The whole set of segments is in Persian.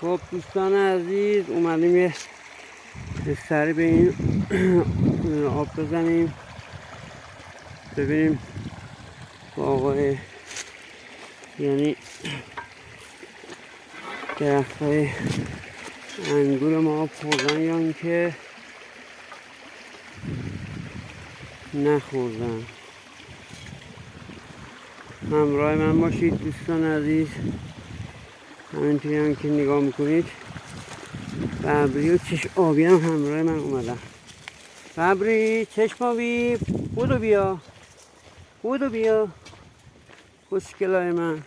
خب دوستان عزیز، اومدیم یه سری به این آب بزنیم، ببینیم باغای یعنی درختای انگور ما خوردن یا اینکه نخوردن. همراه من باشید دوستان عزیز. همینطوری هم که نگاه میکنید ببری و چشم آبی هم همراه من اومدن. ببری چشم آبی بودو بیا، بودو بیا خوشگلای من.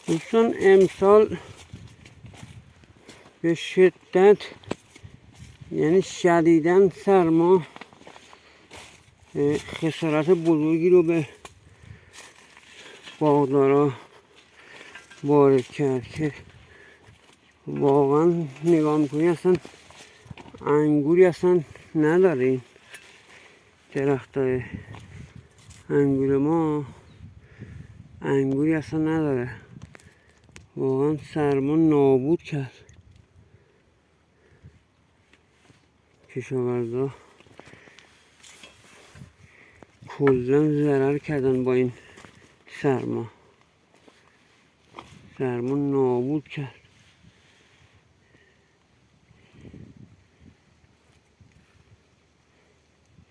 دوستان امسال به شدت یعنی شدیداً سرما خسارت بزرگی رو به باغدارا وارد کرد که واقعا نگاه میکنی اصلا انگوری اصلا نداره. این درختای انگور ما انگوری اصلا نداره. واقعا سرما نابود کرد. کشاورزا کلا ضرر کردن با این سرما نابود کرد.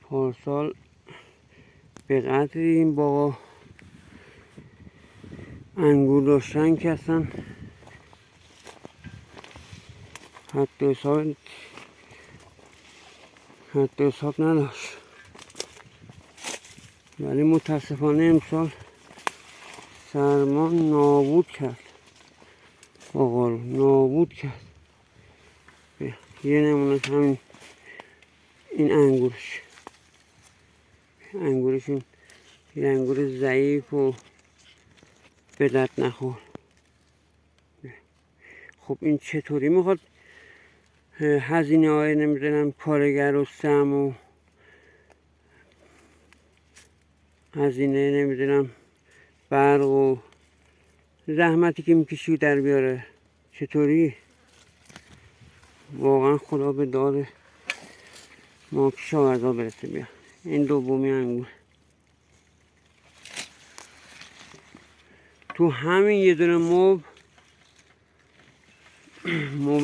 پارسال به قدر این باغا انگور داشتن که اصلا حد حساب نداشت، ولی متاسفانه امسال سرما نابود کرد، باغا رو نابود کرد. یه نمونه همین این انگورشون یه انگور ضعیف و به درد نخور. خب این چطوری میخواد هزینه های نمیدونم کارگر و سم و هزینه نمیدونم برق و زحمتی که میکشی در بیاره؟ چطوری؟ واقعا خدا به داد ما کشاورزا برسه. بیا این دومی انگور تو همین یه دونه موب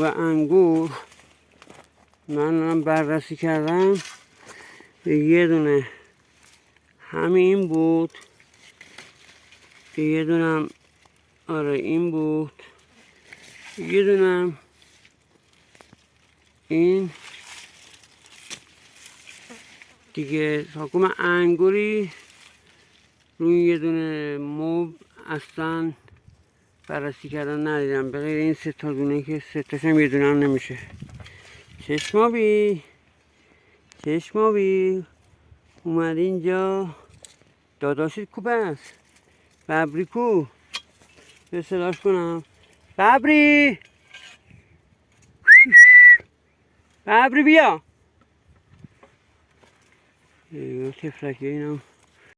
انگور من بررسی کردم. یه دونه همین بود، یه دونه آره این بود، یه دونه این دیگه. حکومت انگوری روی یه دونه موب اصلا بررسی کردن ندیدم به غیر این سه تا دونه که سه تاشم یه دونه هم نمیشه. چشمابی اومد اینجا. داداشت کوبه است. ببری کو؟ به صداش کنم. ببری بیا. تفلکی اینم